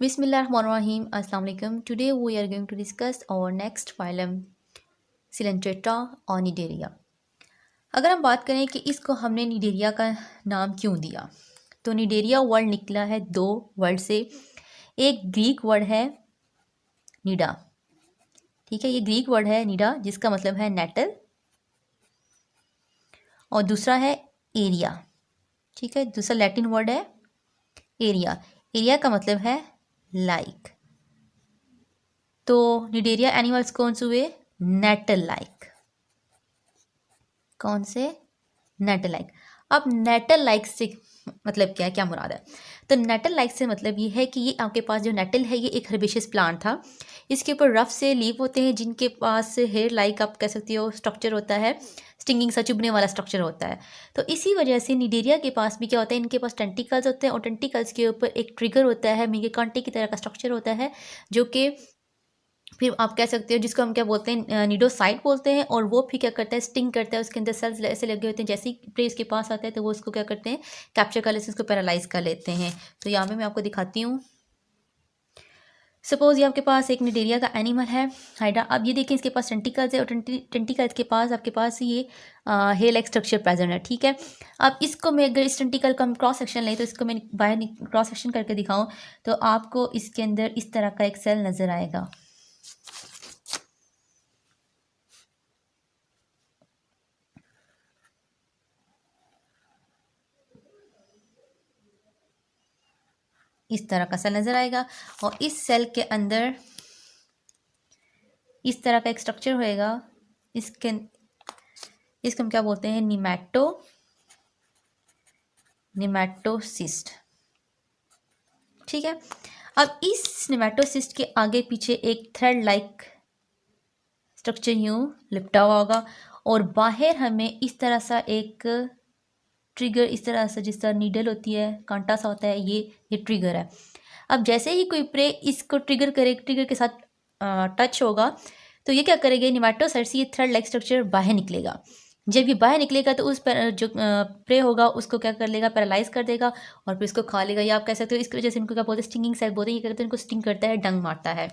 Bismillahirrahmanirrahim. Assalamu alaikum. Today we are going to discuss our next phylum Coelenterata or Nidaria. अगर हम बात करें कि इसको हमने निडेरिया का नाम क्यों दिया, तो निडेरिया वर्ड निकला है दो वर्ड से। एक ग्रीक वर्ड है निडा, ठीक है, ये ग्रीक वर्ड है निडा जिसका मतलब है नेटल, और दूसरा है एरिया, ठीक है, दूसरा लैटिन वर्ड है एरिया। एरिया का मतलब है लाइक। तो निडेरिया एनिमल्स कौन से हुए? Nettle like. कौन से? Nettle like. अब नेटल लाइक से मतलब क्या है, क्या मुराद है? तो नेटल लाइक से मतलब ये है कि ये आपके पास जो नेटल है ये एक हर्बेशियस प्लांट था। इसके ऊपर रफ से लीव होते हैं जिनके पास हेयर लाइक आप कह सकती हो स्ट्रक्चर होता है, स्टिंगिंग सा चुभने वाला स्ट्रक्चर होता है। तो इसी वजह से निडेरिया के पास भी क्या होता है, इनके पास टेंटिकल्स होते हैं और टेंटिकल्स के ऊपर एक ट्रिगर होता है, मीगे कांटे की तरह का स्ट्रक्चर होता है, जो कि फिर आप कह सकते हो जिसको हम क्या बोलते हैं, निडोसाइट बोलते हैं। और वो फिर क्या करता है, स्टिंग करता है, उसके अंदर सेल्स ऐसे लगे होते हैं, जैसे ही प्रे इसके पास आता है तो वो उसको क्या करते हैं, कैप्चर कर लेते हैं, उसको पैरालाइज कर लेते हैं। तो यहाँ पे मैं आपको दिखाती हूँ। सपोज ये आपके पास एक निडेरिया का एनिमल है हाइड्रा। अब ये देखिए इसके पास टेंटिकल्स है और टेंटिकल्स के पास आपके पास ये हेयर लाइक स्ट्रक्चर प्रेजेंट है, ठीक है। अब इसको मैं अगर इस टेंटिकल का हम क्रॉस सेक्शन लें तो इसको मैं बाहर क्रॉस सेक्शन करके दिखाऊँ तो आपको इसके अंदर इस तरह का एक सेल नज़र आएगा। इस तरह का सेल नज़र आएगा और इस सेल के अंदर इस तरह का एक स्ट्रक्चर होएगा। इसको हम क्या बोलते हैं, निमैटोसिस्ट, ठीक है। अब इस निमैटोसिस्ट के आगे पीछे एक थ्रेड लाइक स्ट्रक्चर यूं लिपटा हुआ होगा और बाहर हमें इस तरह सा एक ट्रिगर, इस तरह से जिस तरह नीडल होती है, कांटा सा होता है, ये ट्रिगर है। अब जैसे ही कोई प्रे इसको ट्रिगर करे, ट्रिगर के साथ टच होगा तो ये क्या करेगा, निमैटोसाइट से ये थ्रेड लाइक स्ट्रक्चर बाहर निकलेगा। जब ये बाहर निकलेगा तो उस पर जो प्रे होगा उसको क्या कर लेगा, पैरालाइज कर देगा और फिर इसको खा लेगा। या आप कह सकते हो इसकी वजह से इनको क्या बोलते हैं, स्टिंगिंग सेल बोलते हैं। ये करते हैं, इनको स्टिंग करता है, डंग मारता है।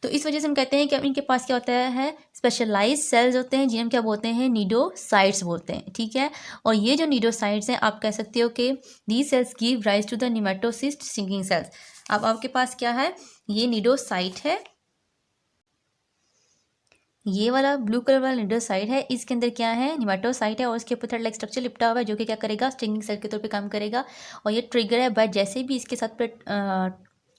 तो इस वजह से हम कहते हैं कि इनके पास क्या होता है, स्पेशलाइज सेल्स होते हैं जिन्हें हम क्या बोलते हैं, निडोसाइट्स बोलते हैं, ठीक है। और ये जो निडोसाइट्स हैं आप कह सकते हो कि these cells give rise to the nematocyst stinging cells. अब आपके पास क्या है, ये निडोसाइट है, ये वाला ब्लू कलर वाला निडोसाइट है, इसके अंदर क्या है, निमेटोसाइट है और उसके ऊपर थर्ड लाइक स्ट्रक्चर लिपटा हुआ है जो कि क्या करेगा, स्टिंगिंग सेल के तौर पे काम करेगा। और ये ट्रिगर है, बट जैसे भी इसके साथ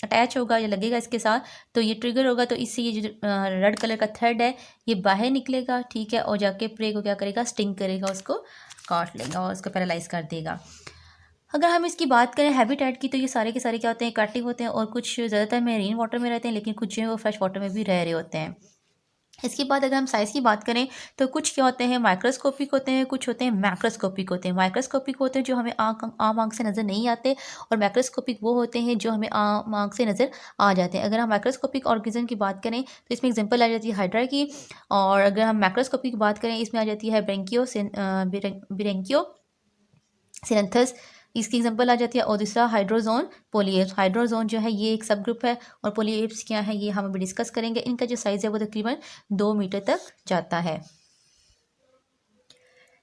अटैच होगा या लगेगा इसके साथ तो ये ट्रिगर होगा, तो इससे ये जो रेड कलर का थ्रेड है ये बाहर निकलेगा, ठीक है, और जाके प्रे को क्या करेगा, स्टिंग करेगा, उसको काट लेगा और उसको पैरालाइज कर देगा। अगर हम इसकी बात करें हैबिटेट की तो ये सारे के सारे क्या होते हैं, एक्वाटिक होते हैं और कुछ ज़्यादातर मेरीन वाटर में रहते हैं, लेकिन कुछ जो है वो फ्रेश वाटर में भी रह रहे होते हैं। इसके बाद अगर हम साइज़ की बात करें तो कुछ क्या होते हैं, माइक्रोस्कोपिक होते हैं, कुछ होते हैं मैक्रोस्कोपिक होते हैं। माइक्रोस्कोपिक होते हैं जो हमें आम आँख से नज़र नहीं आते, और मैक्रोस्कोपिक वो होते हैं जो हमें आम आँख से नज़र आ जाते हैं। अगर हम माइक्रोस्कोपिक ऑर्गेनिज्म की बात करें तो इसमें एग्जांपल आ जाती है हाइड्रा की, और अगर हम मैक्रोस्कोपिक की बात करें इसमें आ जाती है ब्रेंकियो सिलेंथस, इसकी एग्जांपल आ जाती है। और दूसरा हाइड्रोजोन पोलिएप्स। हाइड्रोजोन जो है ये एक सब ग्रुप है और पोलिएप्स क्या है ये हम अभी डिस्कस करेंगे। इनका जो साइज़ है वो तकरीबन 2 मीटर तक जाता है।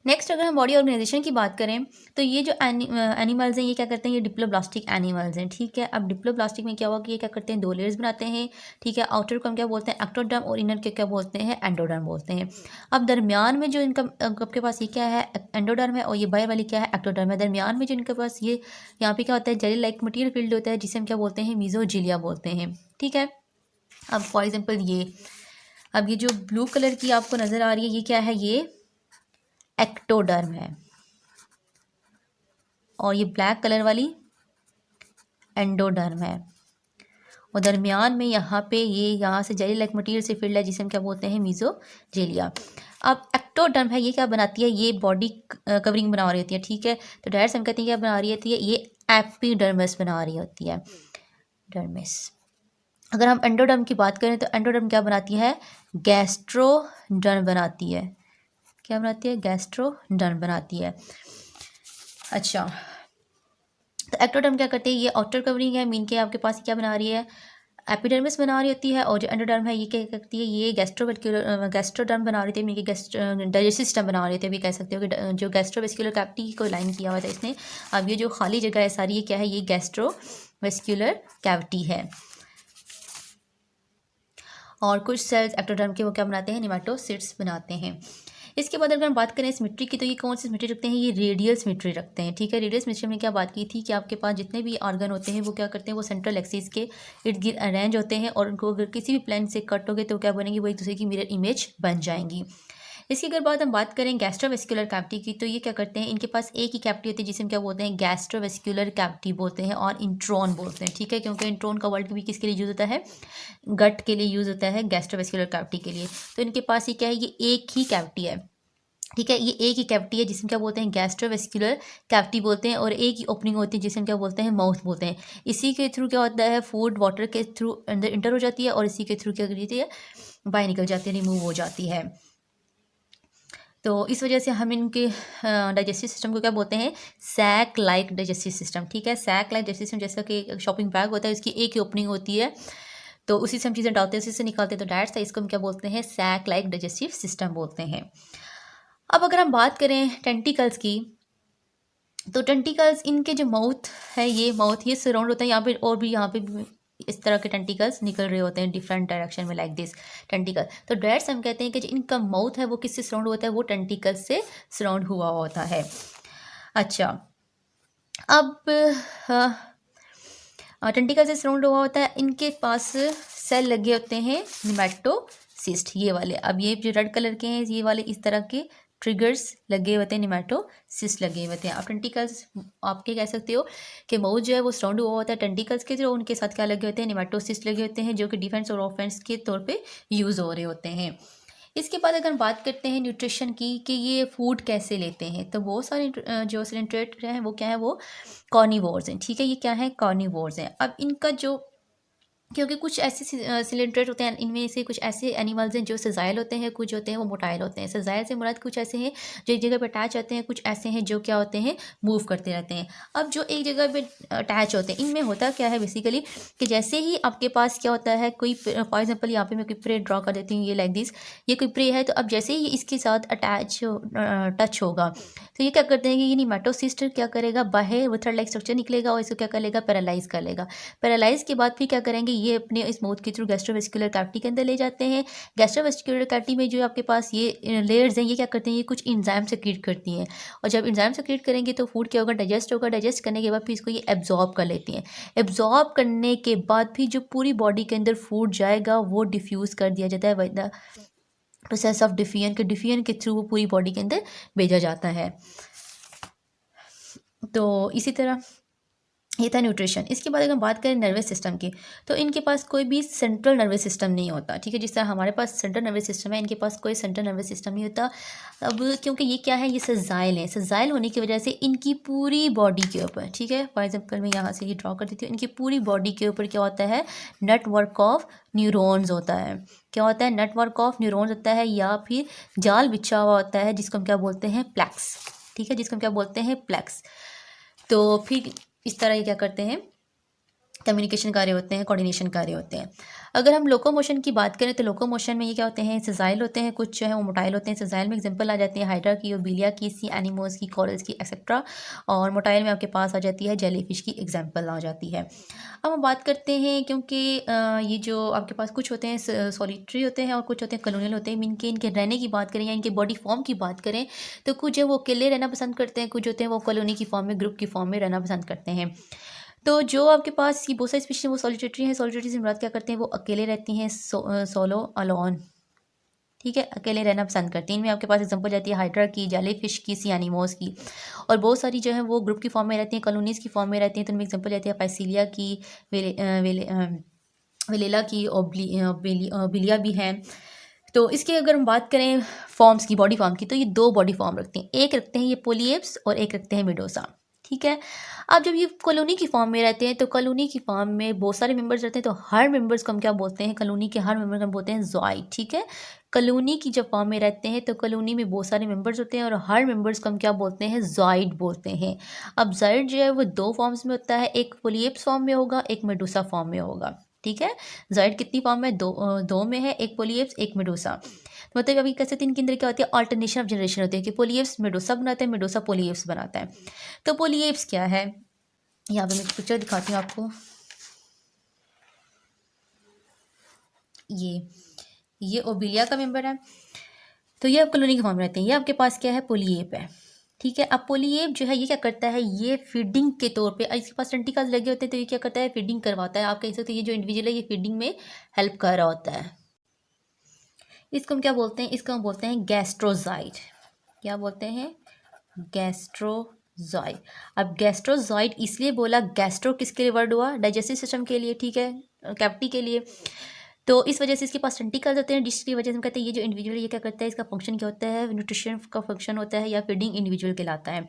नेक्स्ट अगर हम बॉडी ऑर्गेनाइजेशन की बात करें तो ये जो एनिमल्स हैं ये क्या करते हैं, ये डिप्लोब्लास्टिक एनिमल्स हैं, ठीक है। अब डिप्लोब्लास्टिक में क्या होगा कि ये क्या करते हैं, 2 लेयर्स बनाते हैं, ठीक है। आउटर को हम क्या बोलते हैं, एक्टोडर्म, और इनर के क्या बोलते हैं, एंडोडर्म बोलते हैं। अब दरमियान में जो इनका आपके पास ये क्या है, एंडोडर्म है, और ये बाहर वाली क्या है, एक्टोडर्म है। दरमियान में जो इनके पास ये यहाँ पे क्या होता है, जेली लाइक मटीरियल फील्ड होता है जिसे हम क्या बोलते हैं, मीजोजिलिया बोलते हैं, ठीक है। अब फॉर एग्जाम्पल ये जो ब्लू कलर की आपको नज़र आ रही है ये क्या है, ये एक्टोडर्म है, और ये ब्लैक कलर वाली एंडोडर्म है। और दरमियान में यहाँ पे ये यहाँ से जेली लाइक मटीरियल से फिल्ड है जिसे हम क्या बोलते हैं, मीजोजेलिया। अब एक्टोडर्म है, ये क्या बनाती है, ये बॉडी कवरिंग बना रही होती है, ठीक है। तो डायरेक्ट से हम कहते हैं क्या बना रही होती है, ये एपिडर्मिस बना रही होती है, डर्मिस। अगर हम एंडोडर्म की बात करें तो एंडोडर्म क्या बनाती है, गैस्ट्रोडर्म बनाती है। क्या बनाती है, गैस्ट्रोडर्म बनाती है। अच्छा, तो एक्टोडर्म क्या करते हैं, ये आउटर कवरिंग है, मीन के आपके पास क्या बना रही है, एपिडर्मिस बना रही होती है, और जो एंडोडर्म है ये क्या करती है, ये गैस्ट्रोडर्म बना रही थी, मीन के डाइजेस्टिव सिस्टम बना रही थी, अभी कह सकते हो कि जो गैस्ट्रोवेस्क्यूलर कैविटी को लाइन किया हुआ था इसने। अब ये जो खाली जगह है सारी, ये क्या है, ये गैस्ट्रोवेस्क्यूलर कैविटी है। और कुछ सेल्स एक्टोडर्म के वो क्या बनाते हैं, निमेटोसिट्स बनाते हैं। इसके बाद अगर हम बात करें सिमेट्री की, तो ये कौन सी सिमेट्री रखते हैं, ये रेडियल सिमेट्री रखते हैं। ठीक है, रेडियल सिमेट्री में क्या बात की थी कि आपके पास जितने भी ऑर्गन होते हैं वो क्या करते हैं, वो सेंट्रल एक्सिस के इर्द गिर्द अरेंज होते हैं, और उनको अगर किसी भी प्लेन से कट हो गए तो क्या बनेंगी, वो एक दूसरे की मिरर इमेज बन जाएंगी। इसके अगर बाद हम बात करें गैस्ट्रोवेस्क्यूलर कैविटी की, तो ये क्या करते हैं, इनके पास एक ही कैविटी होती है जिसे हम क्या बोलते हैं, गैस्ट्रोवेस्क्यूलर कैविटी बोलते हैं, और इंट्रोन बोलते हैं। ठीक है, क्योंकि इंट्रोन का वर्ड भी किसके लिए यूज होता है, गट के लिए यूज होता है, गैस्ट्रोवेस्क्यूलर कैविटी के लिए। तो इनके पास ये क्या है, ये एक ही कैविटी है। ठीक है, ये एक ही कैविटी है जिसमें क्या बोलते हैं, गैस्ट्रोवेस्क्यूलर कैविटी बोलते हैं, और एक ही ओपनिंग होती है जिसमें क्या बोलते हैं, माउथ बोलते हैं। इसी के थ्रू क्या होता है, फूड वाटर के थ्रू अंदर इंटर हो जाती है, और इसी के थ्रू क्या करती है, बाहर निकल जाती है, रिमूव हो जाती है। तो इस वजह से हम इनके डाइजेस्टिव सिस्टम को क्या बोलते हैं, सैक लाइक डाइजेस्टिव सिस्टम। ठीक है, सैक लाइक डाइजेस्टिव सिस्टम, जैसा कि शॉपिंग बैग होता है उसकी एक ही ओपनिंग होती है, तो उसी से हम चीज़ें डालते हैं, उसी से निकालते हैं, तो डैट्स इसको हम क्या बोलते हैं, सैक लाइक डाइजेस्टिव सिस्टम बोलते हैं। अब अगर हम बात करें टेंटिकल्स की, तो टेंटिकल्स, इनके जो माउथ है, ये माउथ ये सराउंड होता है यहाँ पे, और भी यहाँ पे भी इस तरह के टेंटिकल्स निकल रहे होते हैं डिफरेंट डायरेक्शन में, लाइक दिस टेंटिकल। तो डैट्स हम कहते हैं कि जो इनका माउथ है वो किससे सराउंड होता है, वो टेंटिकल्स से सराउंड हुआ होता है। अच्छा, अब टेंटिकल से सराउंड हुआ होता है, इनके पास सेल लगे होते हैं निमेटोसिस्ट, ये वाले। अब ये जो रेड कलर के हैं, ये वाले इस तरह के ट्रिगर्स लगे होते हैं, निमेटोसिस्ट लगे होते हैं। आप टेंटिकल्स आपके कह सकते हो कि माउथ जो है वो सराउंड हुआ होता है टेंटिकल्स के, जो उनके साथ क्या लगे होते हैं, निमेटोसिस्ट लगे होते हैं, जो कि डिफेंस और ऑफेंस के तौर पे यूज़ हो रहे होते हैं। इसके बाद अगर हम बात करते हैं न्यूट्रिशन की, कि ये फूड कैसे लेते हैं, तो बहुत सारे जो सिलेंट्रेट हैं वो क्या है, वो कॉर्निवोर्स हैं। ठीक है, ये क्या है, कॉर्निवोर्स हैं। अब इनका जो, क्योंकि कुछ ऐसे सिलेंट्रेट होते हैं, इनमें से कुछ ऐसे एनिमल्स हैं जो सजाइल होते हैं, कुछ होते हैं वो मोटाइल होते हैं। सजाइल से मुराद कुछ ऐसे हैं जो एक जगह पे अटैच होते हैं, कुछ ऐसे हैं जो क्या होते हैं, मूव करते रहते हैं। अब जो एक जगह पे अटैच होते हैं, इनमें होता क्या है बेसिकली, कि जैसे ही आपके पास क्या होता है, कोई फॉर एग्जाम्पल यहाँ पे मैं कोई प्रे ड्रॉ कर देती हूँ, ये लाइक दिस, ये कोई प्रे है, तो अब जैसे ही इसके साथ अटैच टच होगा, तो ये क्या करते हैं कि ये निमेटोसिस्ट क्या करेगा, बाहर वो थ्रेड लाइक स्ट्रक्चर निकलेगा, और इसको क्या कर लेगा, पैरालाइज कर लेगा। पैरालाइज के बाद फिर क्या करेंगे, ये अपने इस माउथ के थ्रू गैस्ट्रोवेस्क्यूलर कैविटी के अंदर ले जाते हैं। गैस्ट्रोवेस्क्यूलर कैविटी में जो आपके पास ये लेयर्स हैं, ये क्या करते हैं, ये कुछ इंजाइम सेक्रेट करती हैं, और जब इंजाइम सेक्रेट करेंगे तो फूड क्या होगा, डाइजेस्ट होगा। डाइजेस्ट करने के बाद फिर इसको ये एब्जॉर्ब कर लेती हैं। एब्जॉर्ब करने के बाद फिर जो पूरी बॉडी के अंदर फूड जाएगा वो डिफ्यूज़ कर दिया जाता है, द प्रोसेस ऑफ डिफियन के थ्रू वो पूरी बॉडी के अंदर भेजा जाता है। तो इसी तरह ये था न्यूट्रिशन। इसके बाद अगर हम बात करें नर्वस सिस्टम की, तो इनके पास कोई भी सेंट्रल नर्वस सिस्टम नहीं होता। ठीक है, जिस तरह हमारे पास सेंट्रल नर्वस सिस्टम है, इनके पास कोई सेंट्रल नर्वस सिस्टम नहीं होता। अब क्योंकि ये क्या है, ये सजाइल है, सजाइल होने की वजह से इनकी पूरी बॉडी के ऊपर, ठीक है, फॉर एग्जाम्पल मैं यहाँ से ये ड्रॉ कर देती हूँ, इनकी पूरी बॉडी के ऊपर क्या होता है, नेटवर्क ऑफ न्यूरॉन्स होता है। क्या होता है, नेटवर्क ऑफ न्यूरॉन्स होता है, या फिर जाल बिछा हुआ होता है, जिसको हम क्या बोलते हैं, प्लेक्स। ठीक है, जिसको हम क्या बोलते हैं, प्लेक्स। तो फिर इस तरह ये क्या करते हैं, कम्युनिकेशन कार्य होते हैं, कोऑर्डिनेशन कार्य होते हैं। अगर हम लोकोमोशन की बात करें, तो लोकोमोशन में ये क्या होते हैं, सजाइल होते हैं, कुछ जो है वो मोटाइल होते हैं। सजाइल में एग्जांपल आ जाती है हाइड्रा की, ओबिलिया की, सी एनिमोस की, कोरल्स की, एक्सेट्रा। और मोटाइल में आपके पास आ जाती है जेलीफिश की एग्जांपल आ जाती है। अब हम बात करते हैं, क्योंकि ये जो आपके पास कुछ होते हैं सॉलिटरी होते हैं और कुछ होते हैं कॉलोनियल होते हैं। इनके रहने की बात करें या इनके बॉडी फॉर्म की बात करें, तो कुछ है वो अकेले रहना पसंद करते हैं, कुछ होते हैं वो कॉलोनी की फॉर्म में, ग्रुप की फॉर्म में रहना पसंद करते हैं। तो जो आपके पास ये बहुत सारी स्पीशीज वो सॉलिटरी हैं। सॉलिटरी से मुराद क्या करते हैं, वो अकेले रहती हैं, सोलो अलोन। ठीक है, अकेले रहना पसंद करती हैं। इनमें आपके पास एग्जांपल जाती है हाइड्रा की, जेलीफिश की, सी एनिमोस की। और बहुत सारी जो है वो ग्रुप की फॉर्म में रहती हैं, कॉलोनीज़ की फॉर्म में रहती हैं। तो इनमें एग्जांपल जाती है फाइसीलिया की, वेलेला की, बिलिया भी हैं। तो इसके अगर हम बात करें फॉर्म्स की, बॉडी फॉर्म की, तो ये दो बॉडी फॉर्म रखते हैं। एक रखते हैं ये पोलिएप्स और एक रखते हैं मिडोसा। ठीक है। अब जब ये कॉलोनी की फॉर्म में रहते हैं तो कॉलोनी की फॉर्म में बहुत सारे मेंबर्स रहते हैं, तो हर मेंबर्स को हम क्या बोलते हैं, कॉलोनी के हर मेंबर को हम बोलते हैं ज़ॉइड। ठीक है। कॉलोनी की जब फॉर्म में रहते हैं तो कॉलोनी में बहुत सारे मेंबर्स होते हैं और हर मेंबर्स को हम क्या बोलते हैं, ज़ॉइड बोलते हैं। अब ज़ॉइड जो है वो दो फॉर्म्स में होता है, एक पोलिएप्स फॉर्म में होगा, एक मेडूसा फॉर्म में होगा। ठीक है। ज़ॉइड कितनी फॉर्म में, दो में है, एक पोलिएप्स एक मेडूसा। मतलब अभी कह सकते हैं इनके अंदर क्या होती है, ऑल्टरनेशन ऑफ जनरेशन होती है कि पोलिएप्स मेडूसा बनाता है, मेडूसा पोलिएप्स बनाता है। तो पोलिएप्स क्या है, यहाँ पे मैं पिक्चर दिखाती हूँ आपको। ये ओबिलिया का मेंबर है, तो ये अब कॉलोनी के फॉर्म में रहते हैं। ये आपके पास क्या है, पोलिएप है। ठीक है। अब पोलिएप जो है ये क्या करता है, ये फीडिंग के तौर पे, इसके पास टेंटिकल्स लगे होते हैं तो ये क्या करता है, फीडिंग करवाता है। आप कह सकते हैं ये जो इंडिविजुअल है ये फीडिंग में हेल्प कर रहा होता है। इसको हम क्या बोलते हैं, इसको हम बोलते हैं गैस्ट्रोजाइड। क्या बोलते हैं, गैस्ट्रोजॉइड। अब गैस्ट्रोजॉइड इसलिए बोला, गैस्ट्रो किसके लिए वर्ड हुआ, डाइजेस्टिव सिस्टम के लिए। ठीक है, कैविटी के लिए। तो इस वजह से इसके पास टेंटिकल्स होते हैं, जिसकी वजह से हम कहते हैं ये जो इंडिविजुअल ये क्या करता है, इसका फंक्शन क्या होता है, न्यूट्रिशन का फंक्शन होता है या फीडिंग इंडिविजुअल कहलाता है।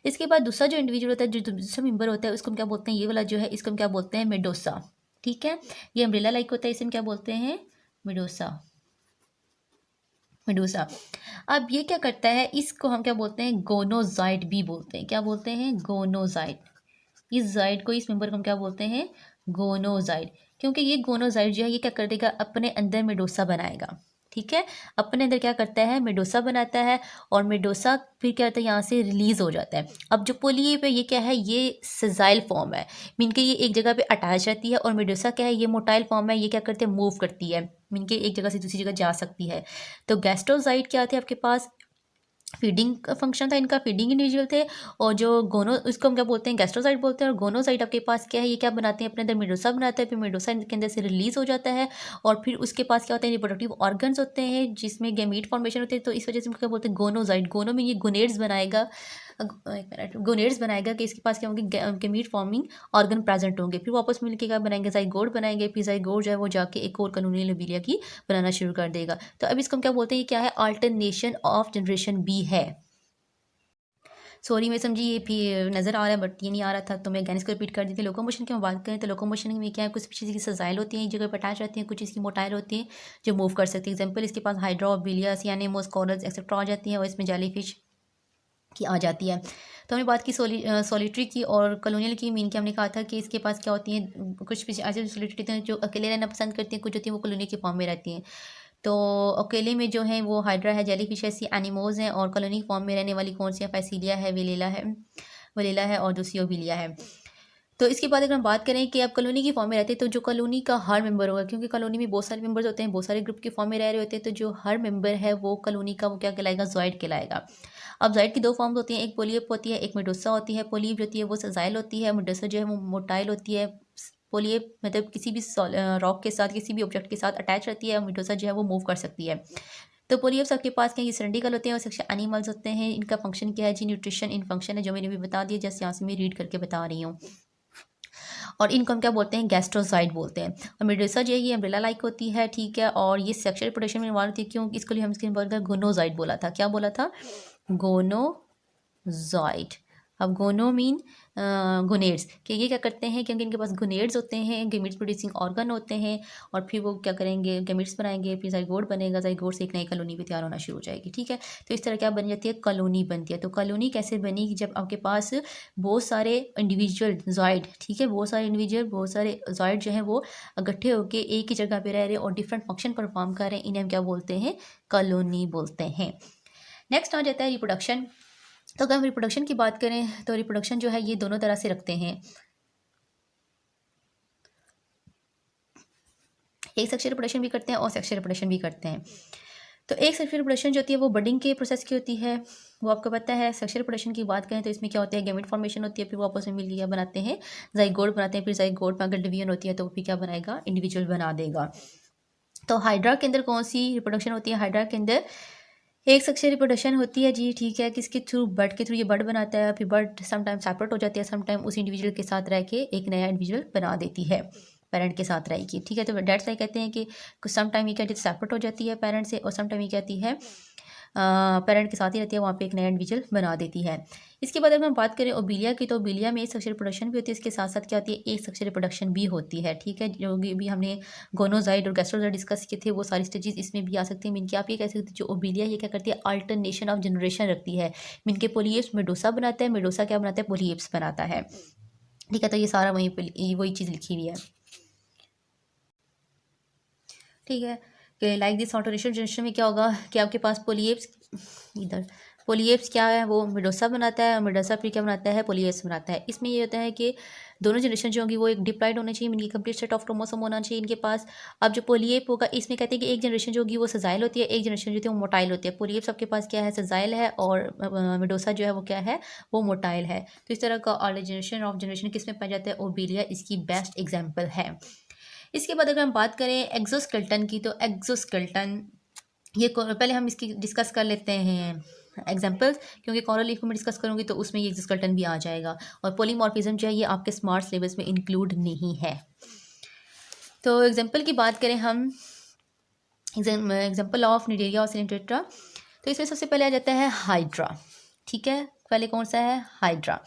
इसके बाद दूसरा जो इंडिविजुअल होता है, जो दूसरा मेंबर होता है, उसको हम क्या बोलते हैं, ये वाला जो है इसको हम क्या बोलते हैं, मेडोसा। ठीक है। ये अम्ब्रेला लाइक होता है, इसे हम क्या बोलते हैं, मेडोसा। मेडूसा। अब ये क्या करता है, इसको हम क्या बोलते हैं, गोनोजाइट भी बोलते हैं। क्या बोलते हैं, गोनोजाइट। इस जाइड को, इस मेंबर को हम क्या बोलते हैं, गोनोजाइड। क्योंकि ये गोनोजाइड जो है ये क्या कर देगा, अपने अंदर मेडोसा बनाएगा। ठीक है। अपने अंदर क्या करता है, मेडोसा बनाता है और मेडोसा फिर क्या होता है, यहाँ से रिलीज हो जाता है। अब जो पोलिएप है ये क्या है, ये सिजाइल फॉर्म है, मीन के ये एक जगह पे अटैच रहती है। और मेडोसा क्या है, ये मोटाइल फॉर्म है, ये क्या करते हैं, मूव करती है, मीन के एक जगह से दूसरी जगह जा सकती है। तो गैस्ट्रोजाइड क्या थे आपके पास, फीडिंग का फंक्शन था इनका, फीडिंग इंडिविजुअल थे। और जो गोनो, इसको हम क्या बोलते हैं, गैस्ट्रोसाइड बोलते हैं। और गोनोसाइड आपके पास क्या है, ये क्या बनाते हैं, अपने अंदर मेडोसा बनाता है, फिर मेडोसा इनके अंदर से रिलीज हो जाता है। और फिर उसके पास क्या होता है, रिप्रोडक्टिव ऑर्गन्स होते हैं जिसमें गैमीट फॉर्मेशन होते हैं। तो इस वजह से हम क्या बोलते हैं, गोनोसाइड। गोनो में ये गोनेड्स बनाएगा, एक मिनट, गोनेड्स बनाएगा कि इसके पास क्या होंगे, गैमीट फॉर्मिंग ऑर्गन प्रेजेंट होंगे। फिर वापस मिलकर क्या बनाएंगे, जाइगोट बनाएंगे। फिर जाइगोट जो है वो जाके एक और कॉलोनियल लोबेलिया की बनाना शुरू कर देगा। तो अब इसको हम क्या बोलते हैं, ये क्या है, अल्टरनेशन ऑफ जनरेशन बी है। सॉरी मैं समझी ये भी नज़र आ रहा है बट ये नहीं आ रहा था, तो मैं अगेन इसको रिपीट कर दी थी। लोकोमोशन की हम बात करें तो लोकोमोशन में क्या है, कुछ चीज़ की सजाइल होती हैं, एक जगह पर अटैच रहती हैं, कुछ इसकी मोटाइल होती हैं जो मूव कर सकती है। एग्जाम्पल इसके पास हाइड्रा, बिलियस या नेमोस, कॉरल्स एक्सेट्रा आ जाती हैं और इसमें जेली फिश की आ जाती है। तो हमने बात की सॉलिटरी की और कॉलोनियल की। मीन की हमने कहा था कि इसके पास क्या होती हैं, कुछ फिश ऐसे सॉलिटरी होती हैं जो अकेले रहना पसंद करती हैं, कुछ होती हैं वो कॉलोनी के फॉर्म में रहती हैं। तो अकेले में जो है वो हाइड्रा है, जेलीफिश ऐसी एनिमोज हैं। और कॉलोनी फॉर्म में रहने वाली कौन सी है, फैसिलिया है, वेलेला है और दूसरी ओबिलिया है। तो इसके बाद अगर हम बात करें कि आप कॉलोनी की फॉर्म में रहते हैं तो जो कॉलोनी का हर मेंबर होगा, क्योंकि कॉलोनी में बहुत सारे मेंबर्स होते हैं, बहुत सारे ग्रुप के फॉर्म में रह रहे होते हैं, तो जो हर मेंबर है वो कॉलोनी का वो क्या कहलाएगा, जॉइड कहलाएगा। अब जॉइड की दो फॉर्म्स होती हैं, एक पोलियप होती है, एक मेडोसा होती है। पोलियप जो होती है वो सजाइल होती है, मेडोसा जो है वो मोटाइल होती है। पोलियप मतलब किसी भी रॉक के साथ, किसी भी ऑब्जेक्ट के साथ अटैच रहती है, और मेडोसा जो है वो मूव कर सकती है। तो पोलियप्स आपके पास क्या, ये सिलेंड्रिकल होते हैं और सेक्शन एनिमल्स होते हैं। इनका फंक्शन क्या है जी, न्यूट्रिशन इन फंक्शन है, जो मैंने भी बता दिया, जैसे यहाँ से मैं रीड करके बता रही हूँ। और इनको हम क्या बोलते हैं, गैस्ट्रोसाइड बोलते हैं। और मेडोसा जो है ये अम्ब्रेला लाइक होती है। ठीक है। और ये सेक्शुअल रिप्रोडक्शन में इन्वॉल्व होती है, क्यों, इसको लिए हम इसके बारे में गोनोजाइड बोला था। क्या बोला था, गोनोजाइड। अब गोनो मीन गोनेड्स, कि ये क्या करते हैं, क्योंकि इनके पास गोनेड्स होते हैं, गेमिट्स प्रोड्यूसिंग ऑर्गन होते हैं। और फिर वो क्या करेंगे, गेमिट्स बनाएंगे, फिर जाइगोट बनेगा, जाइगोट से एक नई कॉलोनी भी तैयार होना शुरू हो जाएगी। ठीक है। तो इस तरह क्या बन जाती है, कॉलोनी बनती है। तो कॉलोनी कैसे बनी, कि जब आपके पास बहुत सारे इंडिविजुअल जॉइड, ठीक है, बहुत सारे इंडिविजुअल, बहुत सारे जॉइड जो हैं वो इकट्ठे होकर एक ही जगह पे रह रहे और डिफरेंट फंक्शन परफॉर्म कर रहे हैं, इन्हें हम क्या बोलते हैं, कॉलोनी बोलते हैं। नेक्स्ट आ जाता है रिप्रोडक्शन। तो अगर हम रिप्रोडक्शन की बात करें तो रिप्रोडक्शन जो है ये दोनों तरह से रखते हैं, एक सेक्शुअल रिप्रोडक्शन भी करते हैं और सेक्शुअल रिप्रोडक्शन भी करते हैं। तो एक सेक्शुअल रिप्रोडक्शन जो होती है वो बडिंग के प्रोसेस की होती है, वो आपको पता है। सेक्शुअल रिप्रोडक्शन की बात करें तो इसमें क्या होता है, गैमेट फॉर्मेशन होती है, फिर वो आपस में मिलकर क्या बनाते हैं, जाइगोट बनाते हैं। फिर जाइगोट में अगर डिवीजन होती है तो वो फिर क्या बनाएगा, इंडिविजुअल बना देगा। तो हाइड्रा के अंदर कौन सी रिप्रोडक्शन होती है, हाइड्रा के अंदर एक सेक्शुअल रिप्रोडक्शन होती है जी। ठीक है। किसके थ्रू, बर्ड के थ्रू ये बर्ड बनाता है, फिर बर्ड समटाइम सेपरेट हो जाती है, समटाइम उस इंडिविजुअल के साथ रह के एक नया इंडिविजुअल बना देती है, पेरेंट के साथ रह के। ठीक है। तो डेट्स लाइक कहते हैं कि कुछ समटाइम ये क्या सेपरेट हो जाती है पेरेंट से, और समटाइम ये कहती है पेरेंट के साथ ही रहती है, वहाँ पे एक नया इंडिविजुअल बना देती है। इसके बाद अगर हम बात करें ओबीलिया की, तो ओबीलिया में एक सेक्सुअल रिप्रोडक्शन भी होती है, इसके साथ साथ क्या होती है, एक सेक्सुअल रिप्रोडक्शन भी होती है। ठीक है, जो भी हमने गोनोजाइड और गैस्ट्रोजाइड डिस्कस किए थे, वो सारी स्टेजेस इसमें भी आ सकती हैं। मीन कि आप ये कह सकते हैं जो ओबीलिया ये क्या करती है, अल्टरनेशन ऑफ जनरेशन रखती है। मीन के पोलिएप्स मेडोसा बनाता है, मेडोसा क्या बनाता है, पोलिएप्स बनाता है। ठीक है, तो ये सारा वही चीज़ लिखी हुई है। ठीक है, कि लाइक दिस ऑल्टरनेशन जनरेशन में क्या होगा कि आपके पास पोलिएप्स, इधर पोलिएप्स क्या है, वो मेडोसा बनाता है, और मेडोसा फिर क्या बनाता है, पोलिएप्स बनाता है। इसमें ये होता है कि दोनों जनरेशन जो होंगी वो एक डिप्लॉयड होने चाहिए, इनकी कंप्लीट सेट ऑफ क्रोमोसोम होना चाहिए इनके पास। अब जो पोलिएप होगा, इसमें कहते हैं कि एक जनरेशन जो होगी वो सजाइल होती है, एक जनरेशन जो होती है वो मोटाइल होती है। पोलिएप्स आपके पास क्या है, सजाइल है, और मेडोसा जो है वो क्या है, वो मोटाइल है। तो इस तरह का ऑल्टरनेशन ऑफ जनरेशन किस में पाया जाता है, ओबीलिया इसकी बेस्ट एग्जाम्पल है। इसके बाद अगर हम बात करें एक्सोस्केलेटन की, तो एक्सोस्केलेटन ये पहले हम इसकी डिस्कस कर लेते हैं एग्जाम्पल्स, क्योंकि कॉरल लीफ को मैं डिस्कस करूँगी तो उसमें ये एक्सोस्केलेटन भी आ जाएगा। और पॉलीमॉर्फिज्म जो है ये आपके स्मार्ट सिलेबस में इंक्लूड नहीं है। तो एग्जाम्पल की बात करें हम, एग्जाम्पल ऑफ निडेरिया और सिलेंट्रेट्रा, तो इसमें सबसे पहले आ जाता है हाइड्रा। ठीक है, पहले कौन सा है, हाइड्रा।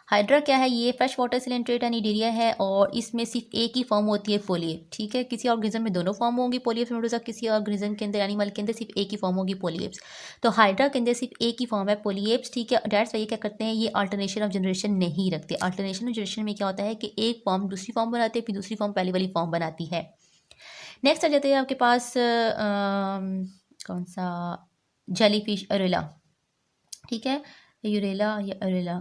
हाइड्रा क्या है, ये फ्रेश वाटर सिलेंट्रेट निडेरिया है, और इसमें सिर्फ एक ही फॉर्म होती है, पोलिएप। ठीक है, किसी ऑर्गेनिज्म में दोनों फॉर्म होंगी पोलिएप्स मेडोसा, किसी ऑर्गेनिज्म के अंदर, एनिमल के अंदर सिर्फ एक ही फॉर्म होगी, पोलिएप्स। तो हाइड्रा के अंदर सिर्फ एक ही फॉर्म है, पोलिएप्स। ठीक है, डेट्स ये क्या करते हैं, ये अल्टरनेशन ऑफ जनरेशन नहीं रखते। अल्टरनेशन ऑफ जनरेशन में क्या होता है कि एक फॉर्म दूसरी फॉर्म बनाते हैं, फिर दूसरी फॉर्म पहली वाली फॉर्म बनाती है। नेक्स्ट आ जाते हैं आपके पास कौन सा, जेलीफिश अरेला। ठीक है, यूरेला या अरेला,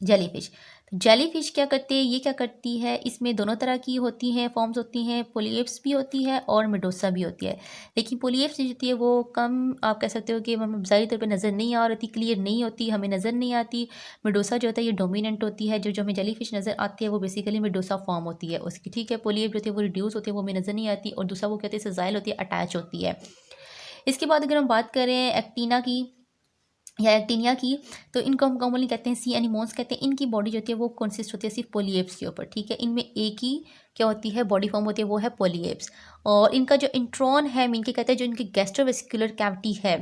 जेलीफिश। तो जेलीफिश क्या करती है, ये क्या करती है, इसमें दोनों तरह की होती हैं, फॉर्म्स होती हैं, पोलिएप्स भी होती है और मेडोसा भी होती है। लेकिन पोलिएप्स जो होती है वो कम, आप कह सकते हो कि हमें ज़ाहिर तौर पे नज़र नहीं आ रही, क्लियर नहीं होती, हमें नज़र नहीं आती। मेडोसा जो होता है ये डोमिनेंट होती है, जो हमें जेलीफिश नज़र आती है वो बेसिकली मेडोसा फॉर्म होती है उसकी। ठीक है, पोलिएप जो होती है वो रिड्यूस होती है, वो हमें नज़र नहीं आती, और दूसरा वो कहते हैं सजाइल होती है, अटैच होती है। इसके बाद अगर हम बात करें एक्टिना की या एक्टिनिया की, तो इनको हम कॉमनली कहते हैं सी एनिमोन्स कहते हैं। इनकी बॉडी जो होती है वो कंसिस्ट होती है सिर्फ पोलिएप्स के ऊपर। ठीक है, इनमें एक ही क्या होती है, बॉडी फॉर्म होती है, वो है पोलिएप्स। और इनका जो इंट्रॉन है, इनके कहते हैं जो इनकी गैस्ट्रोवेस्कुलर कैविटी है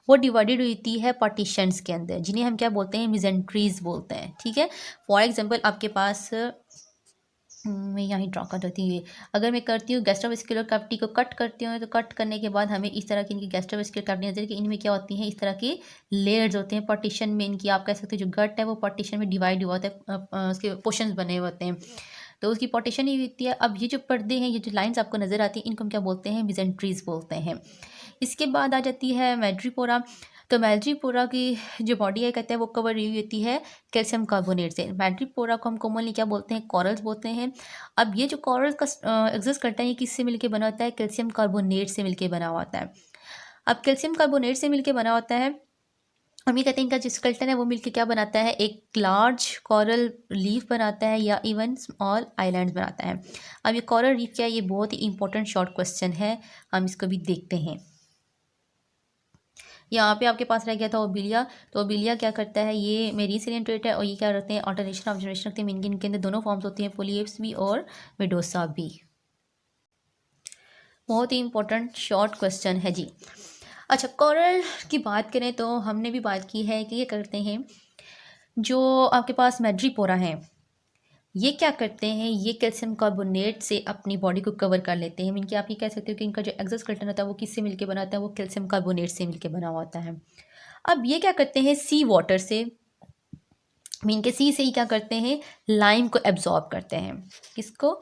वो डिवाइडेड होती है पार्टीशंस के अंदर, जिन्हें हम क्या बोलते हैं, मिजेंट्रीज बोलते हैं। ठीक है, फॉर एग्जाम्पल आपके पास मैं यहाँ ड्रॉ कर देती हूँ। अगर मैं करती हूँ गैस्ट्रोवेस्कुलर कैविटी को कट करती हूँ, तो कट करने के बाद हमें इस तरह की इनकी गैस्ट्रोवेस्कुलर कैविटी नजर कि इनमें क्या होती हैं, इस तरह के लेयर्स होते हैं पार्टीशन में इनकी। आप कह सकते हो जो गट है वो पार्टीशन में डिवाइड हुआ होता है, उसके पोर्शंस बने हुए होते हैं, तो उसकी पार्टीशन ही होती है। अब ये जो पर्दे हैं, ये जो लाइन्स आपको नजर आती हैं, इनको हम क्या बोलते हैं, मिजेंट्रीज बोलते हैं। इसके बाद आ जाती है मैड्रीपोरा। तो मैड्रीपोरा की जो बॉडी है कहते हैं वो कवर हुई होती है कैल्शियम कार्बोनेट से। मैड्रीपोरा को हम कॉमनली क्या बोलते हैं, कॉरल्स बोलते हैं। अब ये जो कॉरल का एग्जिस्ट करता है, ये किससे मिलके बना होता है, कैल्शियम कार्बोनेट से मिलके बना होता है। अब कैल्शियम कार्बोनेट से मिलके बना होता है, हम ये कहते हैं इनका जो स्केलेटन है वो मिलके क्या बनाता है, एक लार्ज कॉरल लीफ बनाता है, या इवन स्मॉल आइलैंड्स बनाता है। अब ये कॉरल लीफ क्या है, ये बहुत ही इंपॉर्टेंट शॉर्ट क्वेश्चन है, हम इसको भी देखते हैं। यहाँ पे आपके पास रह गया था ओबिलिया। तो ओबिलिया क्या करता है, ये मेरी सिलेंट्रेट है, और ये क्या करते हैं, ऑल्टरनेशन ऑफ जनरेशन रखते हैं। इनके अंदर दोनों फॉर्म्स होती हैं, पोलिएप्स भी और मेडोसा भी। बहुत ही इंपॉर्टेंट शॉर्ट क्वेश्चन है जी। अच्छा, कॉरल की बात करें तो हमने भी बात की है कि ये करते हैं, जो आपके पास मैड्रीपोरा हैं ये क्या करते हैं, ये कैल्शियम कार्बोनेट से अपनी बॉडी को कवर कर लेते हैं। इनके आप ये कह सकते हो कि इनका जो एक्सोस्केलेटन होता है वो किससे मिलके बना होता है, वो कैल्शियम कार्बोनेट से मिलके बना हुआ होता है। अब ये क्या करते हैं, सी वाटर से, मीन के सी से ही क्या करते हैं, लाइम को एब्जॉर्ब करते हैं। किसको,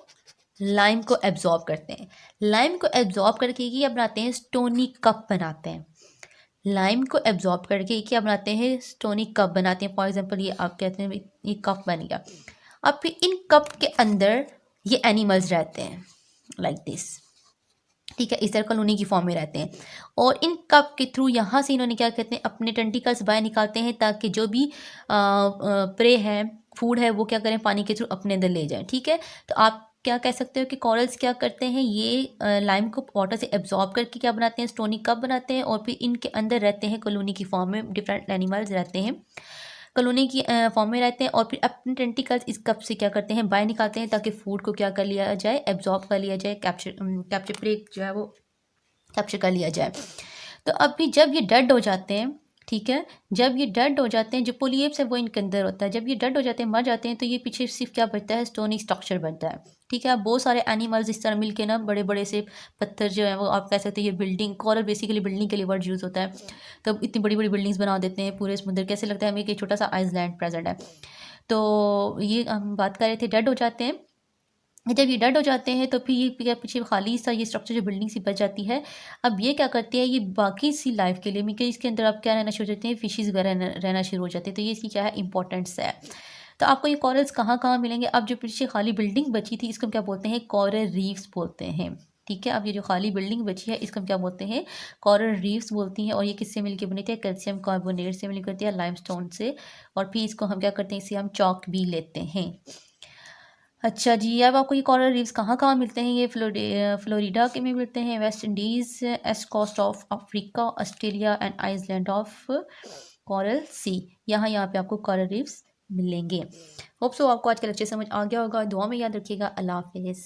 लाइम को एब्जॉर्ब करते हैं। लाइम को एब्जॉर्ब करके क्या बनाते हैं, स्टोनी कप बनाते हैं। लाइम को एब्जॉर्ब करके क्या बनाते हैं, स्टोनी कप बनाते हैं। फॉर एग्जांपल ये आप कहते हैं ये कप बन गया। अब फिर इन कप के अंदर ये एनिमल्स रहते हैं लाइक दिस। ठीक है, इस तरह कॉलोनी की फॉर्म में रहते हैं, और इन कप के थ्रू यहाँ से इन्होंने क्या कहते हैं, अपने टेंटिकल्स बाहर निकालते हैं, ताकि जो भी प्रे है, फूड है, वो क्या करें, पानी के थ्रू अपने अंदर ले जाएं। ठीक है, तो आप क्या कह सकते हो कि कॉरल्स क्या करते हैं, ये लाइम को वाटर से एब्जॉर्ब करके क्या बनाते हैं, स्टोनी कप बनाते हैं, और फिर इनके अंदर रहते हैं कॉलोनी की फॉर्म में, डिफरेंट एनिमल्स रहते हैं कॉलोनी की फॉर्म में रहते हैं, और फिर अपने टेंटिकल्स इस कप से क्या करते हैं, बाहर निकालते हैं, ताकि फूड को क्या कर लिया जाए, एब्जॉर्ब कर लिया जाए, कैप्चर प्रे जो है वो कैप्चर कर लिया जाए। तो अभी जब ये डेड हो जाते हैं, ठीक है, जब ये डेड हो जाते हैं, जो पोलिएप्स है वो इनके अंदर होता है, जब ये डेड हो जाते हैं, मर जाते हैं, तो ये पीछे सिर्फ क्या बचता है, स्टोनी स्ट्रक्चर बनता है। ठीक है, अब बहुत सारे एनिमल्स इस तरह मिलके ना बड़े बड़े से पत्थर जो है वो आप कह सकते हैं, ये बिल्डिंग, कोरल बेसिकली बिल्डिंग के लिए वर्ड यूज़ होता है, तब इतनी बड़ी बड़ी बिल्डिंग्स बना देते हैं पूरे समुद्र, कैसे लगता है हमें कि एक छोटा सा आइसलैंड प्रेजेंट है। तो ये हम बात कर रहे थे, डेड हो जाते हैं, जब ये डेड हो जाते हैं तो फिर ये पीछे खाली सा ये स्ट्रक्चर जो बिल्डिंग सी बच जाती है। अब ये क्या करती है, ये बाकी सी लाइफ के लिए मीन इसके अंदर अब क्या रहना शुरू हो जाते हैं, फिशेस वगैरह रहना शुरू हो जाते हैं। तो ये इसकी क्या है, इंपॉर्टेंस है। तो आपको ये कॉरल्स कहाँ कहाँ मिलेंगे, अब जो पीछे खाली बिल्डिंग बची थी इसको हम क्या बोलते हैं, कॉरल रीफ्स बोलते हैं। ठीक है, अब ये जो खाली बिल्डिंग बची है इसको हम क्या बोलते हैं, कॉरल रीफ्स बोलती हैं। और ये किससे मिलकर बनी थी, कैल्शियम कार्बोनेट से मिलकर करती है, लाइमस्टोन से। और फिर इसको हम क्या करते हैं, इसे हम चॉक भी लेते हैं। अच्छा जी, अब आपको ये कॉरल रीफ्स कहाँ कहाँ मिलते हैं, ये फ्लोरिडा के में मिलते हैं, West Indies, east coast of Africa, Australia and island of coral sea, यहाँ यहाँ पे आपको कॉरल रीफ्स मिलेंगे। होप सो आपको आज का लेक्चर समझ आ गया होगा, दुआ में याद रखिएगा। अल्लाह हाफिज़।